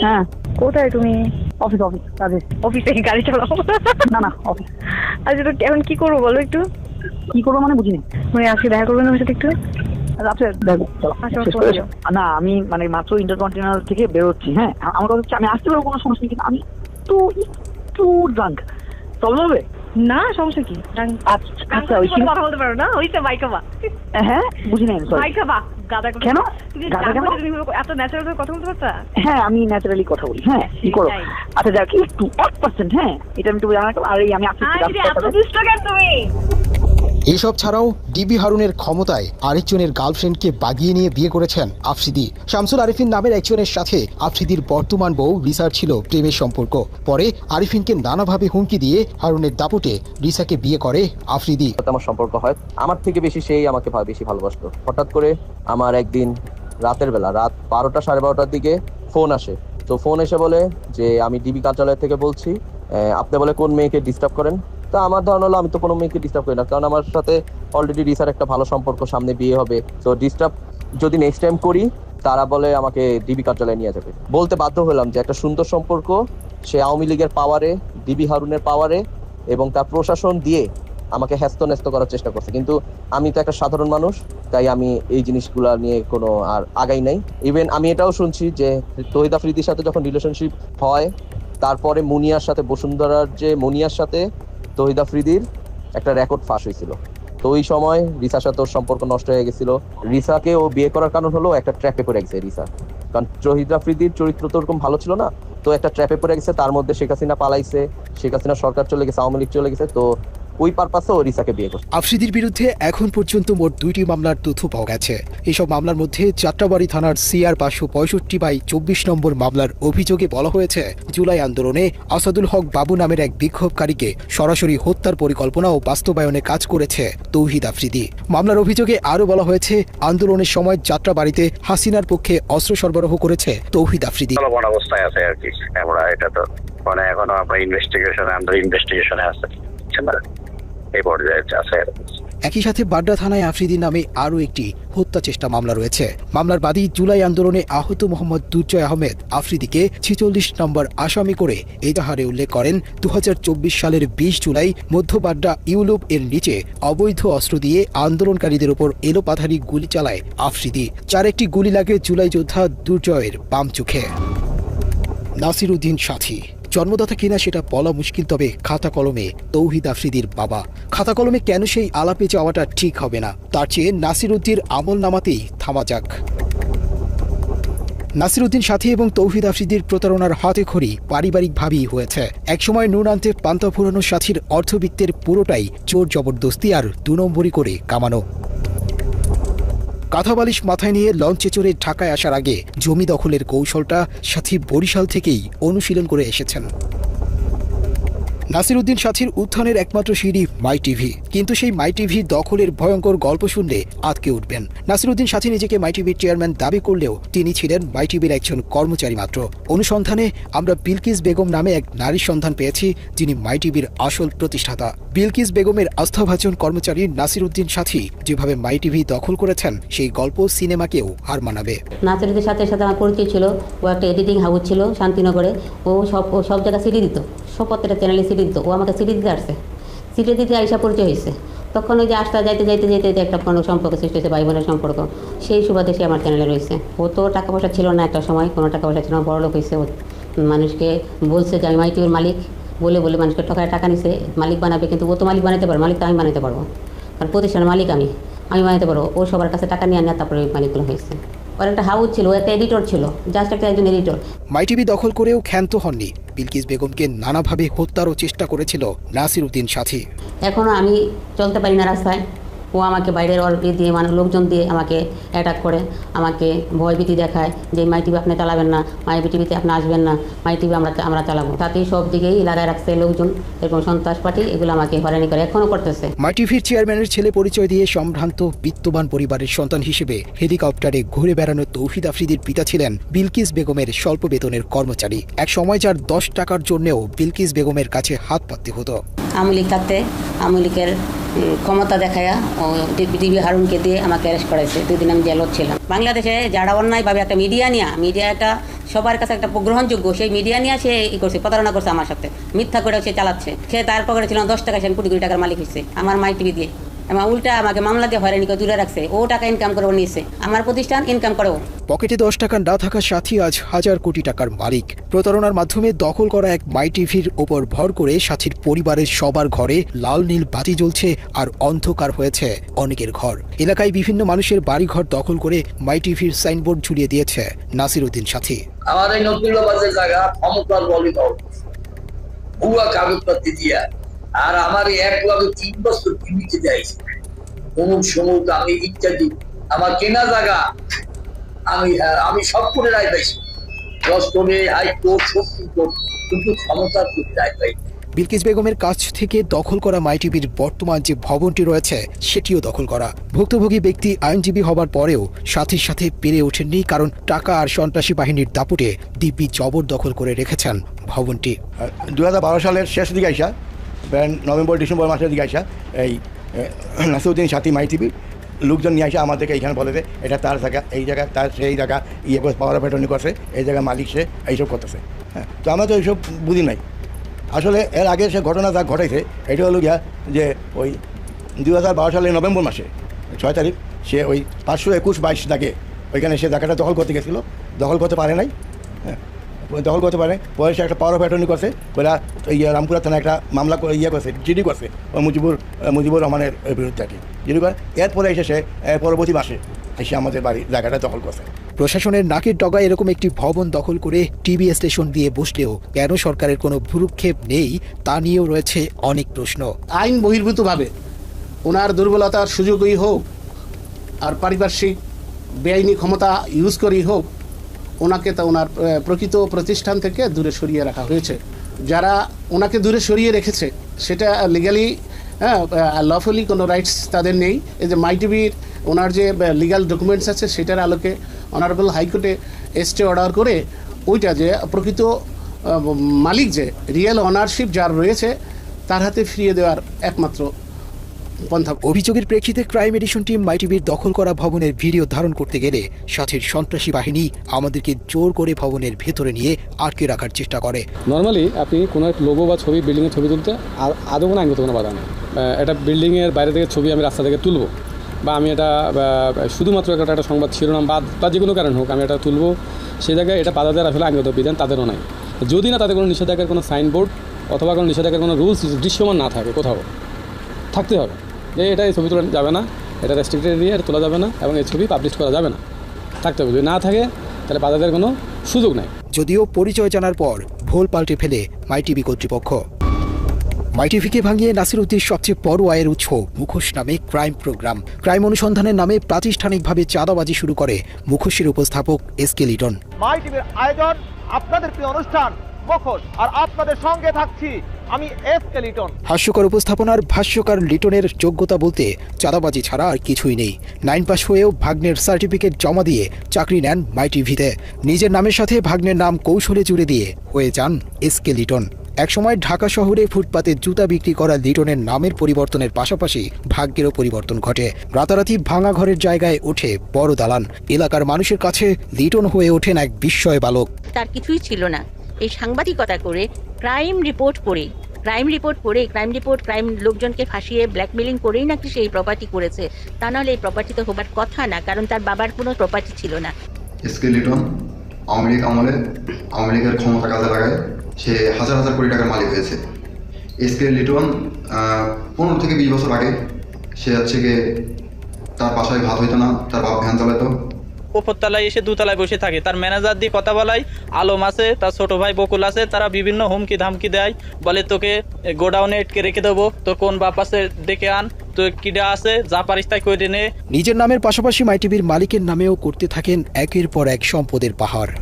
হ্যাঁ কোথায় তুমি? অফিস কাজে। অফিসে গাড়ি চালাও? না অফিস। আচ্ছা তো এখন কি করবো বলো একটু। কি করবো মানে বুঝিনি। মানে আজকে দেখা করবেন আমার সাথে একটু? আচ্ছা দেখো না, আমি মানে মাত্র ইন্টারকন্টিনেন্টাল থেকে বেরোচ্ছি। হ্যাঁ আমার কথা হচ্ছে আমি আসতে পারবো, কোনো সমস্যা নেই, কিন্তু আমি তো একটু ড্রাঙ্ক। চলবে হবে না, সমস্যা কি? আচ্ছা ওই কথা বলতে পারো না, ওইটা বাইকাবা। হ্যাঁ বুঝি নাই, বাইকাবা গাদা কেন? গাদা কেন? তুমি এত ন্যাচারাল কথা বলতে পারতা? হ্যাঁ আমি ন্যাচারালি কথা বলি। হ্যাঁ কি করো? আচ্ছা যাক একটু 1%। হ্যাঁ এটা আমি একটু জানালাম। আর আমি আসছি। তুমি এসব ছাড়াও ডিবি হারুনের ক্ষমতায় আরেকজনের গার্লফ্রেন্ডকে বাগিয়ে নিয়ে বিয়ে করেছেন আফ্রিদি। শামসুল আরিফিন নামের একজনের সাথে আফ্রিদির বর্তমান বউ রিসার ছিল প্রেমের সম্পর্ক। পরে আরিফিনকে নানাভাবে হুমকি দিয়ে হারুনের দাপটে রিসাকে বিয়ে করে আফ্রিদি। আমার সম্পর্ক হয়, আমার থেকে বেশি সেই আমাকে বেশি ভালোবাসতো। হঠাৎ করে আমার একদিন রাতের বেলা, রাত 12টা 12:30টার দিকে ফোন আসে। তো ফোন এসে বলে যে আমি ডিবি কার্যালয় থেকে বলছি, আপনি বলে কোন মেয়েকে ডিস্টার্ব করেন। তা আমার ধারণা হলো আমি তো কোনো মেয়েকে ডিস্টার্ব করি না, কারণ আমার সাথে অলরেডি রিসার একটা ভালো সম্পর্ক, সামনে বিয়ে হবে। তো ডিস্টার্ব যদি নেক্সট টাইম করি তারা বলে আমাকে ডিবি কার্যালয়ে নিয়ে যাবে। বলতে বাধ্য হলাম যে একটা সুন্দর সম্পর্ক, সে আওয়ামী লীগের পাওয়ারে, ডিবি হারুনের পাওয়ারে এবং তার প্রশাসন দিয়ে আমাকে হ্যাস্ত করার চেষ্টা করছে। কিন্তু আমি তো একটা সাধারণ মানুষ, তাই আমি এই জিনিসগুলো নিয়ে কোনো আর আগাই নাই। ইভেন আমি এটাও শুনছি যে তৌহিদ আফ্রিদির সাথে যখন রিলেশনশিপ হয়, তারপরে মুনিয়ার সাথে, বসুন্ধরার যে মুনিয়ার সাথে তৌহিদ আফ্রিদির একটা রেকর্ড ফাঁস হয়েছিল। তো ওই সময় রিসার সাথে ওর সম্পর্ক নষ্ট হয়ে গেছিল। রিসাকে ও বিয়ে করার কারণ হলো একটা ট্র্যাপে পড়ে গেছে রিসা, কারণ তৌহিদ আফ্রিদির চরিত্র তো ওরকম ভালো ছিল না। তো একটা ট্র্যাপে পড়ে গেছে, তার মধ্যে শেখ হাসিনা পালাইছে, শেখ হাসিনা সরকার চলে গেছে, আওয়ামী লীগ চলে গেছে। তো ওই পারপাসে ও রিসাকে বিয়ে করছে। আফ্রিদির বিরুদ্ধে এখন পর্যন্ত মোট 2টি মামলার তথ্য পাওয়া গেছে। এসব মামলার মধ্যে যাত্রাবাড়ি থানার CR 565/24 নম্বর মামলার অভিযোগে বলা হয়েছে জুলাই আন্দোলনে আসাদুল হক বাবু নামের এক বিক্ষোভকারীকে সরাসরি হত্যার পরিকল্পনা ও বাস্তবায়নে কাজ করেছে তৌহিদ আফ্রিদি। মামলার অভিযোগে আরও বলা হয়েছে আন্দোলনের সময় যাত্রাবাড়িতে হাসিনার পক্ষে অস্ত্র সরবরাহ করেছে তৌহিদ আফ্রিদি। অবস্থায় আছে আর কি, আমরা এটা তো মানে এখনো আমরা ইনভেস্টিগেশনে আছে। একই সাথে বাড্ডা থানায় আফ্রিদি নামে আরও একটি হত্যা চেষ্টা মামলা রয়েছে। মামলার বাদী জুলাই আন্দোলনে আহত মোহাম্মদ দুর্জয় আহমেদ আফ্রিদিকে 46 নম্বর আসামি করে এজাহারে উল্লেখ করেন 2024 সালের 20 জুলাই মধ্য বাড্ডা ইউলুপ এর নিচে অবৈধ অস্ত্র দিয়ে আন্দোলনকারীদের উপর এলোপাথারি গুলি চালায় আফ্রিদি। 4টি গুলি লাগে জুলাই যোদ্ধা দুর্জয়ের বাম চোখে। নাসির উদ্দিন সাথী জন্মদাতা কিনা সেটা বলা মুশকিল, তবে খাতা কলমে তৌহিদ আফ্রিদির বাবা। খাতা কলমে কেন সেই আলাপে যাওয়াটা ঠিক হবে না, তার চেয়ে নাসির উদ্দিন আমল নামাতেই থামা যাক। নাসির উদ্দিন সাথী এবং তৌহিদ আফ্রিদির প্রতারণার হাতে খড়ি পারিবারিকভাবেই হয়েছে। একসময় নুন আনতে পান্তা ফুরানো সাথীর অর্থবিত্তের পুরোটাই জোর জবরদস্তি আর 2 নম্বরই করে কামানো। কাঁথা বালিশ মাথায় নিয়ে লঞ্চে চড়ে ঢাকায় আসার আগে জমি দখলের কৌশলটা সাথী বরিশাল থেকেই অনুশীলন করে এসেছেন। নাসিরউদ্দিন সাথীর উত্থানের একমাত্র সিঁড়ি মাই টিভি, কিন্তু সেই মাই টিভি দখলের ভয়ঙ্কর গল্প শুনলে আটকে উঠবেন। নাসিরউদ্দিন সাথী নিজেকে মাই টিভির চেয়ারম্যান দাবি করলেও তিনি ছিলেন মাই টিভির একজন কর্মচারী মাত্র। অনুসন্ধানে আমরা বিলকিস বেগম নামে এক নারীর সন্ধান পেয়েছি, যিনি মাই টিভির আসল প্রতিষ্ঠাতা। বিলকিস বেগমের আস্থাভাজন কর্মচারী নাসিরউদ্দিন সাথী যেভাবে মাই টিভি দখল করেছেন, সেই গল্প সিনেমাকেও হার মানাবে। নাসিরউদ্দিন সাথীর সাথে আমার পরিচয় ছিল। ও একটা এডিটিং হাউস ছিল শান্তিনগরে। ও সব জায়গায় সিডি দিত, সব প্রত্যেকটা চ্যানেলে সিডি দিত। ও আমাকে সিডি দিতে আসছে, সিডি দিতে আইসা পরিচয় হয়েছে। তখন ওই যে আসতে যাইতে একটা কোনো সম্পর্ক সৃষ্টি হয়েছে, ভাই বোনের সম্পর্ক। সেই সুবাদে সে আমার চ্যানেলে রয়েছে। ও তো টাকা পয়সা ছিল না, একটা সময় কোনো টাকা পয়সা ছিল না, বড়লোক হয়েছে। ও মানুষকে বলছে যে আমি মাই টিভির মালিক, বলে মানুষকে ঠকায় টাকা নিছে, মালিক বানাবে। কিন্তু ও তো মালিক বানাতে পারবে, মালিক তো আমি বানাতে পারবো, কারণ প্রতিষ্ঠানের মালিক আমি বানাতে পারবো। ও সবার কাছে টাকা নিয়ে আনে, তারপরে ওই মালিকগুলো হয়েছে। ওর একটা হাউস ছিল, একটা এডিটর ছিল, জাস্ট একজন এডিটর। মাই টিভি দখল করেও ক্ষান্ত হননি। বিলকিস বেগমকে নানাভাবে হত্যারও চেষ্টা করেছিল নাসিরউদ্দিন সাথী। এখনও আমি চলতে পারি না রাস্তায়। ও আমাকে বাইরের দিয়ে লোকজন দিয়ে আমাকে অ্যাটাক করে, আমাকে ভয়ভীতি দেখায় যে মাই টিভি আপনি চালাবেন না, মাই টিভিতে আপনি আসবেন না, মাই টিভি আমরা চালাবো। তাতেই সব দিকেই লাগায় রাখছে লোকজন, এরকম সন্ত্রাস পার্টি এগুলো আমাকে হয়রানি করে, এখনও করতেছে। মাই টিভির চেয়ারম্যানের ছেলে পরিচয় দিয়ে সম্ভ্রান্ত বিত্তবান পরিবারের সন্তান হিসেবে হেলিকপ্টারে ঘুরে বেড়ানো তৌহিদ আফ্রিদির পিতা ছিলেন বিলকিস বেগমের স্বল্প বেতনের কর্মচারী। এক সময় যার 10 টাকার জন্যও বিলকিস বেগমের কাছে হাত পাততে হতো। আওয়ামী লীগ থাকতে আওয়ামী লীগের ক্ষমতা দেখায়া ডিবি হারুনকে দিয়ে আমাকে অ্যারেস্ট করাইছে। 2 দিন আমি জেলত ছিলাম। বাংলাদেশে যারা অন্যায়ভাবে একটা মিডিয়া একটা সবার কাছে একটা গ্রহণযোগ্য সেই মিডিয়া নিয়ে সে করছে, প্রতারণা করছে আমার সাথে, মিথ্যা করে সে চালাচ্ছে। সে তার পকেটে ছিল 10 টাকা, সে কোটি কোটি টাকার মালিক হয়েছে আমার মাই টিভি দিয়ে। আমার উল্টা আমাকে মামলা দিয়ে হয়রানি করে দূরে রাখছে। ও টাকা ইনকাম করে নিয়েছে, আমার প্রতিষ্ঠান ইনকাম করেও। পকেটে 10 টাকা না থাকা সাথী আজ হাজার কোটি টাকার মালিক। প্রতারণার মাধ্যমে দখল করা এক মাই টিভির ওপর ভর করে সাথীর পরিবারের সবার ঘরে লাল নীল বাতি জ্বলছে, আর অন্ধকার হয়েছে অনেকের ঘর। এলাকায় বিভিন্ন মানুষের বাড়িঘর দখল করে মাই টিভির সাইনবোর্ড ঝুলিয়ে দিয়েছে নাসিরউদ্দিন সাথী। আমার এই নতুল্লাবাদের জায়গা ক্ষমতার বলি দাও ভুয়া কাগজপত্র দিয়া, আর আমার 1 লক্ষ 3 বছর কিনতে যাইছে সমুক আমি ইত্যাদি আমার কেনা জায়গা আমি সব করে রায় পাইছি, হাইকোর্ট সুপ্রিম কোর্ট, কিন্তু ক্ষমতার রায় পাই। বিলকিস বেগমের কাছ থেকে দখল করা মাই টিভির বর্তমান যে ভবনটি রয়েছে সেটিও দখল করা। ভুক্তভোগী ব্যক্তি আইনজীবী হবার পরেও সাথীর সাথে পেরে ওঠেননি, কারণ টাকা আর সন্ত্রাসী বাহিনীর দাপুটে দিব্যি জবরদখল করে রেখেছেন ভবনটি। 2012 সালের শেষ দিকে আইসা, নভেম্বর ডিসেম্বর মাসের দিকে আইসা এই নাসিরউদ্দিন সাথী মাই টিভি লোকজন নিয়ে আসে আমাদেরকে এইখানে বলে যে এটা তার জায়গা, এই জায়গা তার, সেই জায়গা পাওয়ার পেটনি করছে, এই জায়গায় মালিক সে, এইসব করতেছে। হ্যাঁ, তো আমরা তো এইসব বুঝি নাই। আসলে এর আগে সে ঘটনা যা ঘটাইছে এটা হলো গিয়া যে ওই 2012 সালের নভেম্বর মাসে 6 তারিখ সে ওই 521-22 দাগে ওইখানে সে জায়গাটা দখল করতে গেছিলো, দখল করতে পারে নাই। হ্যাঁ, দখল করতে পারে, পরে সে একটা পাওয়ার অফ অ্যাটর্নি করছে, ওরা রামপুরা থানায় একটা মামলা করছে, জিডি করছে ওই মুজিবুর রহমানের বিরুদ্ধে আর কি, জিডি করে। এরপরে এসে সে পরবর্তী মাসে এসে আমাদের বাড়ির জায়গাটা দখল করছে। প্রশাসনের নাকের ডগায় এরকম একটি ভবন দখল করে টিভি স্টেশন দিয়ে বসলেও কেন সরকারের কোনো ভ্রুক্ষেপ নেই তা নিয়েও রয়েছে অনেক প্রশ্ন। আইন বহির্ভূতভাবে ওনার দুর্বলতার সুযোগই হোক আর পারিপার্শ্বিক বেআইনি ক্ষমতা ইউজ করেই হোক, ওনাকে তা ওনার প্রকৃত প্রতিষ্ঠান থেকে দূরে সরিয়ে রাখা হয়েছে। যারা ওনাকে দূরে সরিয়ে রেখেছে সেটা লিগালি, লফুলি কোনো রাইটস তাদের নেই। এই যে মাই টিভির ওনার যে লিগাল ডকুমেন্টস আছে সেটার আলোকে অনারেবল হাইকোর্টে স্টে অর্ডার করে ওইটা যে প্রকৃত মালিক, যে রিয়েল অনারশিপ যার রয়েছে, তার হাতে ফিরিয়ে দেওয়ার একমাত্র পন্থা। অভিযোগের প্রেক্ষিতে ক্রাইম এডিশন টিম মাই টিভির দখল করা ভবনের ভিডিও ধারণ করতে গেলে সাথীর সন্ত্রাসী বাহিনী আমাদেরকে জোর করে ভবনের ভেতরে নিয়ে আটকে রাখার চেষ্টা করে। নর্মালি আপনি কোনো লোগো বা ছবি, বিল্ডিংয়ের ছবি তুলতে আর আদৌ কোনো আইনগত কোনো বাধা নেই। একটা বিল্ডিংয়ের বাইরে থেকে ছবি আমি রাস্তা থেকে তুলবো, বা আমি এটা শুধুমাত্র একটা সংবাদ শিরোনাম বা যে কোনো কারণ হোক আমি এটা তুলবো, সেই জায়গায় এটা বাধা দেওয়ার আসলে আইনগত বিধান তাদেরও নাই। যদি না তাদের কোনো নিষেধাজ্ঞার কোনো সাইনবোর্ড অথবা কোনো নিষেধাজ্ঞার কোনো রুলস দৃশ্যমান না থাকে, কোথাও থাকতে হবে যে এটা এই ছবি তোলা যাবে না, এটা রেস্ট্রিক্টেড এরিয়া, এটা তোলা যাবে না, এবং এই ছবি পাবলিশ করা যাবে না, থাকতে হবে। যদি না থাকে তাহলে বাধা দেওয়ার কোনো সুযোগ নাই। যদিও পরিচয় জানার পর ভোল পাল্টে ফেলে মাই টিভি কর্তৃপক্ষ। মাই টিভিকে ভাঙিয়ে নাসিরউদ্দিনের সবচেয়ে বড় আয়ের উৎস মুখোশ নামে ক্রাইম প্রোগ্রাম। ক্রাইম অনুসন্ধানের নামে প্রাতিষ্ঠানিকভাবে চাঁদাবাজি শুরু করে মুখোশের উপস্থাপক এসকে লিটন। মাই টিভির আয়োজন আপনাদের প্রিয় অনুষ্ঠান মুখোশ, আর আপনাদের সঙ্গে থাকছি আমি এসকে লিটন। হাস্যকর উপস্থাপনার ভাষ্যকার লিটনের যোগ্যতা বলতে চাঁদাবাজি ছাড়া আর কিছুই নেই। 9 পাস হয়েও ভাগ্নের সার্টিফিকেট জমা দিয়ে চাকরি নেন মাই টিভিতে। নিজের নামের সাথে ভাগ্নের নাম কৌশলে জুড়ে দিয়ে হয়ে যান এসকে লিটন। একসময় ঢাকা শহরে ফুটপাতে জুতা বিক্রি করা লিটনের নামের পরিবর্তনের পাশাপাশি ভাগ্যেরও পরিবর্তন ঘটে। রাতারাতি ভাঙা ঘরের জায়গায় ওঠে বড় দালান। এলাকার মানুষের কাছে লিটন হয়ে ওঠেন এক বিস্ময় বালক। তার কিছুই ছিল না, এই সাংবাদিকতা করে ক্রাইম রিপোর্ট ক্রাইম লোকজনকে ফাঁসিয়ে ব্ল্যাকমেলিং করেই নাকি সেই প্রপার্টি করেছে। তা নাহলে এই প্রপার্টি তো হবার কথা না, কারণ তার বাবার কোনো প্রপার্টি ছিল না। এসকে লিটন আওয়ামী লীগ আমলে আওয়ামী লীগের ক্ষমতা কাজে লাগায় সে হাজার হাজার কোটি টাকার মালিক হয়েছে। এসকে লিটন 15 থেকে 20 বছর আগে সে হচ্ছে গিয়ে তার বাসায় ভাত হইতো না, তার বাপ ভ্যান চালাতো। উপরতলায় এসে দুতলায় বসে থাকে, তার ম্যানেজার দিয়ে কথা বলাই, আলম আছে, তার ছোট ভাই বকুল আছে, তারা বিভিন্ন হুমকি ধামকি দেয়, বলে তোকে গোডাউনে আটকে রেখে দেবো, তো কোন বাপ আছে ডেকে আন, তো কিডা আছে যা পারিস তাই করে নে। নিজের নামের পাশাপাশি মাই টিভির মালিকের নামেও করতে থাকেন একের পর এক সম্পদের পাহাড়।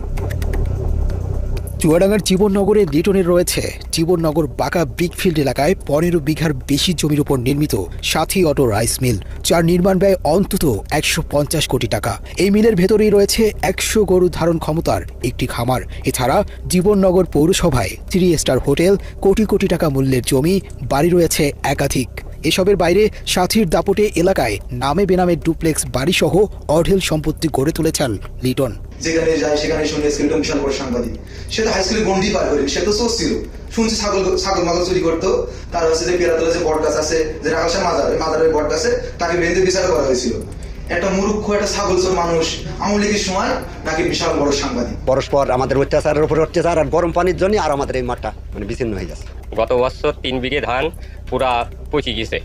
চুয়াডাঙ্গার জীবননগরে লিটনের রয়েছে জীবননগর বাঁকা ব্রিকফিল্ড এলাকায় 15 বিঘার বেশি জমির উপর নির্মিত সাথী অটো রাইস মিল, যার নির্মাণ ব্যয় অন্তত 150 কোটি টাকা। এই মিলের ভেতরেই রয়েছে 100 গরু ধারণ ক্ষমতার একটি খামার। এছাড়া জীবননগর পৌরসভায় 3 স্টার হোটেল, কোটি কোটি টাকা মূল্যের জমি, বাড়ি রয়েছে একাধিক। এসবের বাইরে সাথীর দাপটে এলাকায় নামে বেনামে ডুপ্লেক্স বাড়িসহ অঢেল সম্পত্তি গড়ে তুলেছেন লিটন। যেখানে যায় সেখানে শুনে লিটন বিশাল বড় সাংবাদিক। সে তো হাই স্কুলে গন্ডি পার করেনি, সে তো সোর্স ছিল। শুনছি ছাগল মাগল চুরি করতো, তার হচ্ছে যে পেরাতলা যে বট গাছ আছে, যে রাখালসা মাজারের বট গাছে, তাকে বেঁধে বিচার করা হয়েছিল। একটা মূর্খ একটা ছাগল চোর মানুষ আওয়ামী লীগের সময় নাকি বিশাল বড় সাংবাদিক। পরস্পর আমাদের অত্যাচারের উপর অত্যাচার আর গরম পানির জন্য আর আমাদের এই মাঠটা বিচ্ছিন্ন হয়ে যাচ্ছে। গত বছর 3 বিঘে ধান পুরা পচে গেছে,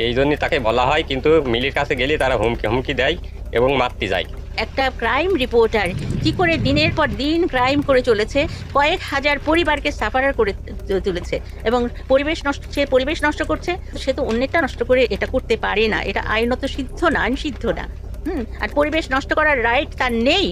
এই জন্য তাকে বলা হয়, কিন্তু মিলের কাছে গেলে তারা হুমকি দেয় এবং মারতে যায়। একটা ক্রাইম রিপোর্টার কি করে দিনের পর দিন ক্রাইম করে চলেছে, কয়েক হাজার পরিবারকে সাফারার করে তুলেছে এবং পরিবেশ নষ্ট করছে। সে তো অন্যটা নষ্ট করে এটা করতে পারে না, এটা আইনত সিদ্ধ না, আইনসিদ্ধ না। আর পরিবেশ নষ্ট করার রাইট তার নেই।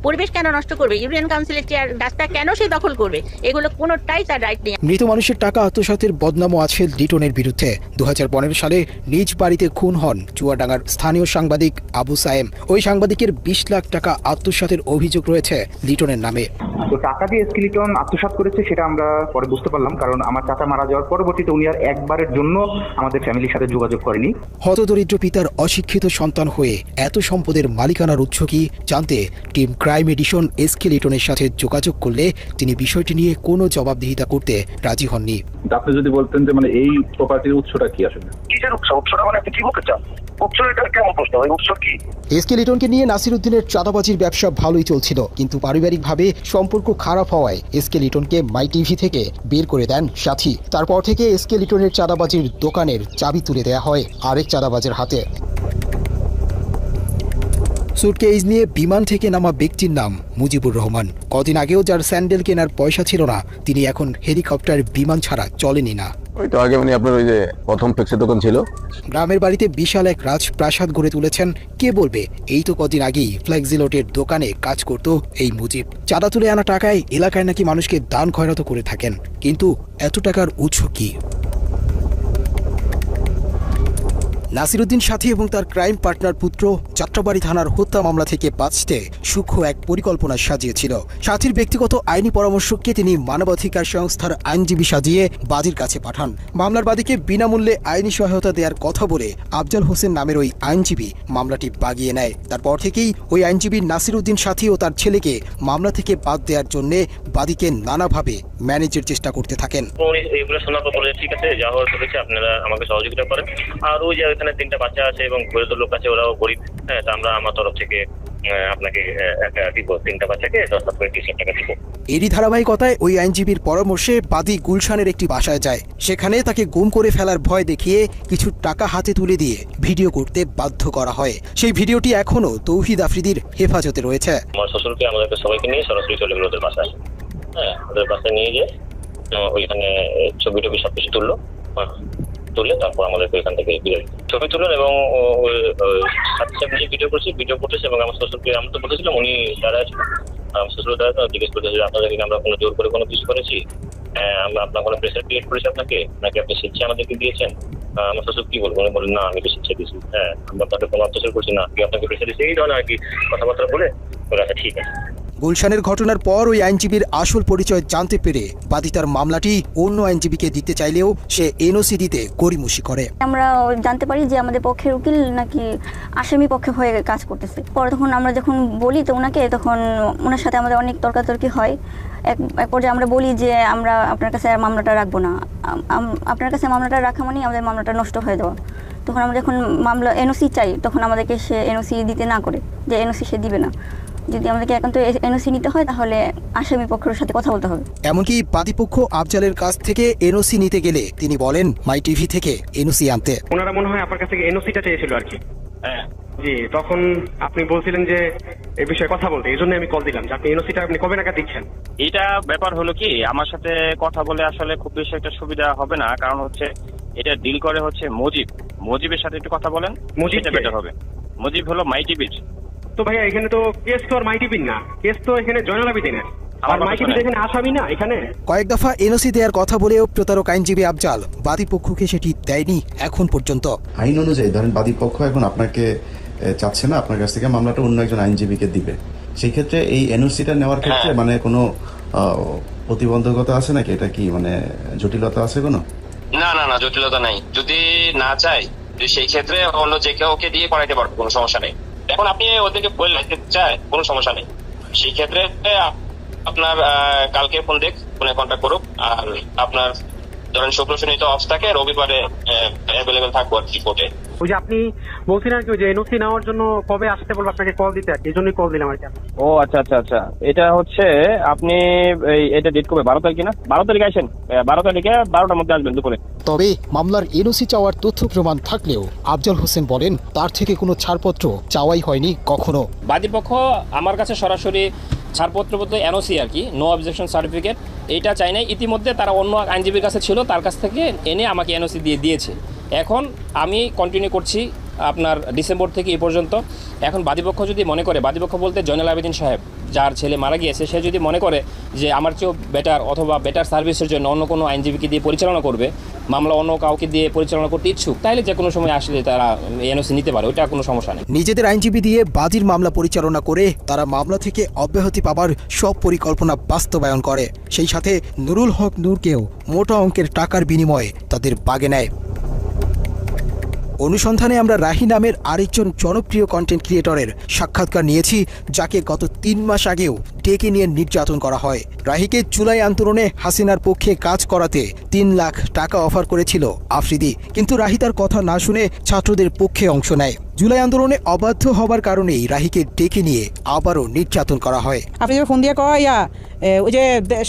পরিবেশ কেন নষ্ট করবে? ইউনিয়ন কাউন্সিলের চেয়ার রাস্তা কেন সে দখল করবে? এগুলো কোনোটাই তার রাইট নেই। মৃত মানুষের টাকা আত্মসাতের বদনামও আছে লিটনের বিরুদ্ধে। 2015 সালে নিজ বাড়িতে খুন হন চুয়াডাঙ্গার স্থানীয় সাংবাদিক আবু সায়েম। ওই সাংবাদিকের 20 লাখ টাকা আত্মসাতের অভিযোগ রয়েছে লিটনের নামে। তো টাকা দিয়ে এসকে লিটন আত্মসাৎ করেছে সেটা আমরা পরে বুঝতে পারলাম, কারণ আমার চাচা মারা যাওয়ার পরবর্তীতে উনি আর একবারের জন্য আমাদের ফ্যামিলির সাথে যোগাযোগ করেনি। হতদরিদ্র পিতার অশিক্ষিত সন্তান হয়ে এত সম্পদের মালিকানার উৎস কি জানতে টিম ক্রাইম এডিশন এসকে লিটনের সাথে যোগাযোগ করলে তিনি বিষয়টি নিয়ে কোনো জবাবদিহিতা করতে রাজি হননি। আপনি যদি বলতেন যে মানে এই প্রপার্টির উৎসটা কি আসলে? কিসের উৎস? উৎসটা মানে আপনি কি বলতে চান? এসকে লিটনকে নিয়ে নাসিরউদ্দিনের চাঁদাবাজির ব্যবসা ভালোই চলছিল, কিন্তু পারিবারিকভাবে সম্পর্ক খারাপ হওয়ায় এসকে লিটনকে মাই টিভি থেকে বের করে দেন সাথী। তারপর থেকে এসকে লিটনের চাঁদাবাজির দোকানের চাবি তুলে দেয়া হয় আরেক চাঁদাবাজের হাতে। সুটকেস নিয়ে বিমান থেকে নামা ব্যক্তির নাম মুজিবুর রহমান। কদিন আগেও যার স্যান্ডেল কেনার পয়সা ছিল না, তিনি এখন হেলিকপ্টার বিমান ছাড়া চলেনি না। ওই তো আগে মানে আপনার ওই যে প্রথম ফ্লেক্সের দোকান ছিল। গ্রামের বাড়িতে বিশাল এক রাজপ্রাসাদ গড়ে তুলেছেন। কে বলবে এই তো কদিন আগেই ফ্লেক্সিলোটের দোকানে কাজ করত এই মুজিব। চাঁদা তুলে আনা টাকায় এলাকায় নাকি মানুষকে দান খয়রাত করে থাকেন, কিন্তু এত টাকার উৎস কি? নাসিরউদ্দিন সাথী এবং তার ক্রাইম পার্টনার পুত্র যাত্রাবাড়ি থানার হত্যা মামলা থেকে বাঁচতে সূক্ষ্ম এক পরিকল্পনা সাজিয়েছিল। সাথীর ব্যক্তিগত আইনি পরামর্শককে তিনি মানবাধিকার সংস্থার আইনজীবী সাজিয়ে বাদীর কাছে পাঠান। মামলার বাদীকে বিনামূল্যে আইনি সহায়তা দেওয়ার কথা বলে আফজাল হোসেন নামের ওই আইনজীবী মামলাটি বাগিয়ে নেয়। তারপর থেকেই ওই আইনজীবী নাসিরউদ্দিন সাথী ও তার ছেলেকে মামলা থেকে বাদ দেওয়ার জন্য বাদীকে নানাভাবে ম্যানেজের চেষ্টা করতে থাকেন। এইগুলো শোনার পর বলে ঠিক আছে, যা হওয়ার হয়েছে আপনারা আমাকে সহযোগিতা করেন। আর ওই যে এখানে 3টা বাচ্চা আছে এবং গরিব লোক আছে, ওরাও গরিব। হ্যাঁ, আমরা আমার তরফ থেকে আপনাকে দিব 3টা বাচ্চাকে 10 লাখ করে 30 লাখ টাকা দিব। এরই ধারাবাহিকতায় ওই আইনজীবীর পরামর্শে বাদী গুলশানের একটি বাসায় যায়। সেখানে তাকে গুম করে ফেলার ভয় দেখিয়ে কিছু টাকা হাতে তুলে দিয়ে ভিডিও করতে বাধ্য করা হয়। সেই ভিডিওটি এখনো তৌহিদ আফ্রিদির হেফাজতে রয়েছে। আমার শ্বশুরকে আমাদেরকে সবাইকে নিয়ে সরাসরি চলে গেল ওদের বাসায়। হ্যাঁ, ওদের বাসায় নিয়ে গিয়ে ওইখানে ছবি টবি সবকিছু তুললো। তুলে তারপর আমাদেরকে এখান থেকে ছবি তুলেন এবং ভিডিও করতেছে এবং আমার শ্বশুরকে আমি তো বলেছিলাম উনি দাঁড়া আছে, আমার শ্বশুর দাঁড়া জিজ্ঞেস করতেছিল আপনাদেরকে আমরা কোনো জোর করে কোনো কিছু করেছি, আমরা আপনার কোনো প্রেসার ক্রিয়েট করেছি আপনাকে, নাকি আপনি স্বেচ্ছা আমাদেরকে দিয়েছেন? আমার শ্বশুর কি বলবো, বলেন না আমি তো স্বেচ্ছা দিয়েছি, আমরা আপনাকে কোনো অত্যাচার করছি না, কি আপনাকে প্রেসার দিয়েছি, এই ধরনের আর কি কথাবার্তা বলে আচ্ছা ঠিক আছে। গুলশানের ঘটনার পর ওই আইনজীবীর আসল পরিচয় জানতে পেরে বাদী তার মামলাটি অন্য আইনজীবীকে দিতে চাইলেও সে এনওসি দিতে গড়িমসি করে। আমরা জানতে পারি যে আমাদের পক্ষের উকিল নাকি আসামি পক্ষে হয়ে কাজ করতেছে। পরে তখন আমরা যখন বলি তো ওনাকে, তখন ওনার সাথে আমাদের অনেক তর্কাতর্কি হয়। এক পর্যায়ে আমরা বলি যে আমরা আপনার কাছে আর মামলাটা রাখবো না, আপনার কাছে মামলাটা রাখা মানে আমাদের মামলাটা নষ্ট হয়ে যাওয়া। তখন আমরা যখন মামলা এনওসি চাই তখন আমাদেরকে সে এনওসি দিতে না করে, যে এনওসি সে দিবে না। যদি আমাদেরকে একান্ত এনওসি নিতে হয় তাহলে আসামি পক্ষের সাথে কথা বলতে হবে। এমনকি বাদীপক্ষ আফজালের কাছ থেকে এনওসি নিতে গেলে তিনি বলেন মাই টিভি থেকে এনওসি আনতে। ওনারা মনে হয় আপনার কাছ থেকে এনওসিটা চেয়েছিল আর কি। জি, তখন আপনি বলছিলেন যে এই বিষয়ে কথা বলতে, এই জন্য আমি কল দিলাম যে আপনি এনওসিটা আপনি কবে নাগাদ দিচ্ছেন। এটা ব্যাপার হলো কি, আমার সাথে কথা বলে আসলে খুব বেশি একটা সুবিধা হবে না, কারণ হচ্ছে এটা ডিল করে হচ্ছে মজিবের সাথে একটু কথা বলেন, মজিবটা বেটার হবে। মজিব হলো মাই টিভির। তো ভাইয়া এখানে তো কেস তো আর মাই টিভির না, কেস তো এখানে জয়নাল আবেদিনের, আর মাই টিভি এখানে আসামি না। এখানে কয়েক দফা এনওসি দেওয়ার কথা বলেও প্রতারক আইনজীবী আফজাল বাদীপক্ষকে সেটি দেয়নি এখন পর্যন্ত। আইন অনুযায়ী ধরেন বাদীপক্ষ এখন আপনাকে চাচ্ছে না আপনার কাছ থেকে মামলাটা অন্য একজন আইনজীবীকে দিবে, সেই ক্ষেত্রে এই এনওসিটা নেওয়ার ক্ষেত্রে মানে কোনো প্রতিবন্ধকতা আছে নাকি? এটা কি মানে জটিলতা আছে কোনো? না না না, জটিলতা নাই। যদি না চাই সেই ক্ষেত্রে অন্য যে কেউ ওকে দিয়ে করাইতে পারবো, কোনো সমস্যা নেই। এখন আপনি ওদেরকে বললেন চায়, কোনো সমস্যা নেই। সেই ক্ষেত্রে আপনার কালকে ফোনে কন্ট্যাক্ট করুক, আর আপনার ধরেন শুক্র শনি তো অফ থাকে, রবিবারে অ্যাভেলেবেল থাকবো আর কি কোর্টে। ওই যে আপনি বলছিলেন আর কি যে এনওসি নেওয়ার জন্য কবে আসতে বলবো আপনাকে কল দিতে, আর কি এই জন্যই কল দিলাম আর কি। ও আচ্ছা আচ্ছা আচ্ছা, এটা হচ্ছে আপনি এটা ডেট কবে, 12 তারিখ না? 12 তারিখে আসেন, 12 তারিখে 12টার মধ্যে আসবেন দুপুরে। তবে মামলার এনওসি চাওয়ার তথ্য প্রমাণ থাকলেও আফজাল হোসেন বলেন তার থেকে কোনো ছাড়পত্র চাওয়াই হয়নি কখনো। বাদীপক্ষ আমার কাছে সরাসরি ছাড়পত্র বলতে এনওসি আর কি, নো অবজেকশন সার্টিফিকেট, এইটা চাই নাই। ইতিমধ্যে তারা অন্য আইনজীবীর কাছে ছিল, তার কাছ থেকে এনে আমাকে এনওসি দিয়েছে। এখন আমি কন্টিনিউ করছি আপনার ডিসেম্বর থেকে এই পর্যন্ত। এখন বাদীপক্ষ যদি মনে করে, বাদীপক্ষ বলতে জয়নাল আবেদিন সাহেব যার ছেলে মারা গিয়েছে, সে যদি মনে করে যে আমার চেয়েও বেটার অথবা বেটার সার্ভিসের জন্য অন্য কোনো আইনজীবীকে দিয়ে পরিচালনা করবে, মামলা অন্য কাউকে দিয়ে পরিচালনা করতে ইচ্ছুক, তাহলে যে কোনো সময় আসলে তারা এনওসি নিতে পারে, ওইটা কোনো সমস্যা নেই। নিজেদের আইনজীবী দিয়ে বাদীর মামলা পরিচালনা করে তারা মামলা থেকে অব্যাহতি পাবার সব পরিকল্পনা বাস্তবায়ন করে, সেই সাথে নুরুল হক নূরকেও মোটা অঙ্কের টাকার বিনিময়ে তাদের বাগে নেয়। অনুসন্ধানে আমরা রাহি নামের আরেকজন জনপ্রিয় কন্টেন্ট ক্রিয়েটরের সাক্ষাৎকার নিয়েছি, যাকে গত 3 মাস আগেও ডেকে নিয়ে নির্যাতন করা হয়। রাহিকে জুলাই আন্দোলনে হাসিনার পক্ষে কাজ করাতে 3 লাখ টাকা অফার করেছিল আফ্রিদি, কিন্তু রাহি তার কথা না শুনে ছাত্রদের পক্ষে অংশ নেয়। জুলাই আন্দোলনে অবাধ্য হবার কারণেই রাহিকে ডেকে নিয়ে আবারও নির্যাতন করা হয়। আপনি ফোন দিয়ে কয় ওই যে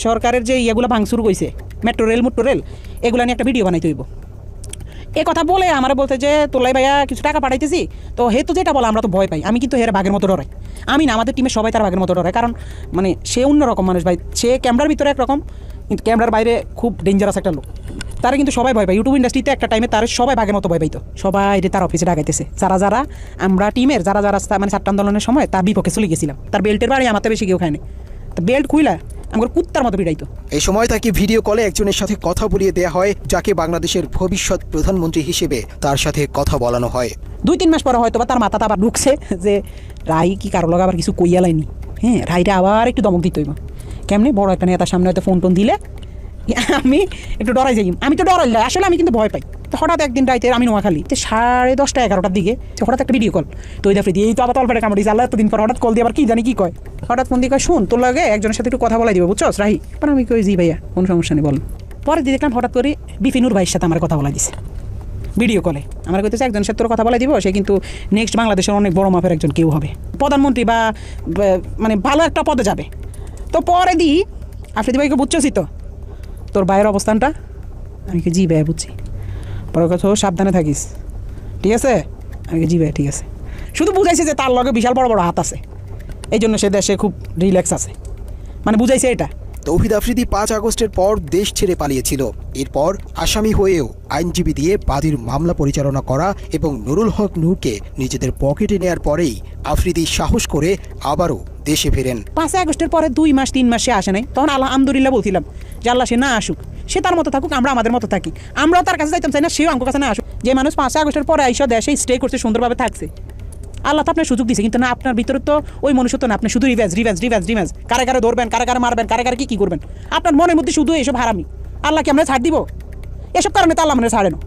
সরকারের যে ইয়েগুলো ভাঙচুর কইছে, মেট্রো রেল এগুলো নিয়ে একটা ভিডিও বানাইতে হইব। এই কথা বলে আমার বলতে যে তোলাই ভাইয়া কিছু টাকা পাঠাইতেছি, তো হেতু যেটা বলে আমরা তো ভয় পাই। আমি কিন্তু হের বাঘের মতো ডরাই, আমি না, আমাদের টিমে সবাই তার বাঘের মতো ডরায়, কারণ মানে সে অন্যরকম মানুষ ভাই। সে ক্যামেরার ভিতরে একরকম, কিন্তু ক্যামেরার বাইরে খুব ডেঞ্জারাস একটা লোক। তারা কিন্তু সবাই ভয় পায়। ইউটিউব ইন্ডাস্ট্রিতে একটা টাইমে তার সবাই বাঘের মতো ভয় পাইতো, সবাই তার অফিসে ডাকাইতেছে। যারা আমরা টিমের যারা মানে ছাত্র আন্দোলনের সময় তার বিপক্ষে চলে গেছিলাম, তার বেল্টের বাড়ি আমার বেশি কেউ খায়নি, তো বেল্ট খুইলা আমার কুত্তার মতো পিড়াইতো। এই সময় তাকে ভিডিও কলে একজনের সাথে কথা বলিয়ে দেওয়া হয়, যাকে বাংলাদেশের ভবিষ্যৎ প্রধানমন্ত্রী হিসেবে তার সাথে কথা বলানো হয়। 2-3 মাস পরে হয়তো বা তার মাথাটা আবার ঢুকছে যে রাই কি কারো লগে আবার কিছু কইয়া লাইনি। হ্যাঁ, রাইটা আবার একটু দমক দিতে হইব। কেমনি বড় একটা নেতার সামনে হয়তো ফোন দিলে আমি একটু ডরাই যাই। আমি তো ডরাই, আসলে আমি কিন্তু ভয় পাই। তো হঠাৎ একদিন রাইতে আমি নোয়াখালী 10:30 11টার দিকে হঠাৎ একটা ভিডিও কল, তো ওই দাফরি দিয়ে এই তো আবার তলপেটে কামড়ি জ্বালা এতদিন পর হঠাৎ কল দিয়ে আবার কি জানি কি কয়, হঠাৎ ফোন দিয়ে কয় শোন তোর লাগে একজনের সাথে একটু কথা বলাই দিব, বুঝছস রাহি? পরে আমি কই জি ভাইয়া, কোনো সমস্যা নেই বলেন। পরে দিয়ে দেখলাম হঠাৎ করে বিপিনুর ভাইয়ের সাথে আমার কথা বলাই দিছে ভিডিও কলে। আমার কইতেছে একজনের সাথে তোর কথা বলাই দিব, সে কিন্তু নেক্সট বাংলাদেশের অনেক বড় মাপের একজন কেউ হবে, প্রধানমন্ত্রী বা মানে ভালো একটা পদে যাবে। তো পরে দিই আফ্রিদি ভাইকে বুঝছসই তো তোর ভাইয়ের অবস্থানটা? আমি কি জি ভাই বুঝছি। পরে কথা সাবধানে থাকিস, ঠিক আছে? আমি জি ভাই ঠিক আছে। শুধু বুঝাইছে যে তার লগে বিশাল বড় বড় হাত আছে, এই জন্য সে দেশে খুব রিল্যাক্স আছে, মানে বুঝাইছে এটা। তৌহিদ আফ্রিদি 5 আগস্টের পর দেশ ছেড়ে পালিয়েছিল। এরপর আসামি হয়েও আইনজীবী দিয়ে বাদীর মামলা পরিচালনা করা এবং নুরুল হক নূরকে নিজেদের পকেটে নেয়ার পরেই আফ্রিদি সাহস করে আবারও দেশে ফেরেন। 5 আগস্টের পরে 2 মাস 3 মাস সে আসে নাই, তখন আলহামদুলিল্লাহ বলছিলাম যে আল্লাহ সে না আসুক, সে তার মতো থাকুক, আমরা আমাদের মতো থাকি। আমরাও তার কাছে যাইতাম চাই না, সেও আমার কাছে না আসুক। যে মানুষ 5 আগস্টের পরে আইসা দেশে স্টে করছে, সুন্দরভাবে থাকছে, আল্লাহ তো আপনার সুযোগ দিয়েছে, কিন্তু না আপনার ভিতরে তো ওই মনুষ্যত্ব না, আপনি শুধু রিভেঞ্জ, কারে কারে ধরবেন, কারে কারে মারবেন, কারে কারে কি করবেন, আপনার মনের মধ্যে শুধু এইসব হারামি। আল্লাহ কি আমরা ছাড় দিব? এসব কারণে তো আল্লাহ মানে ছাড়ে না।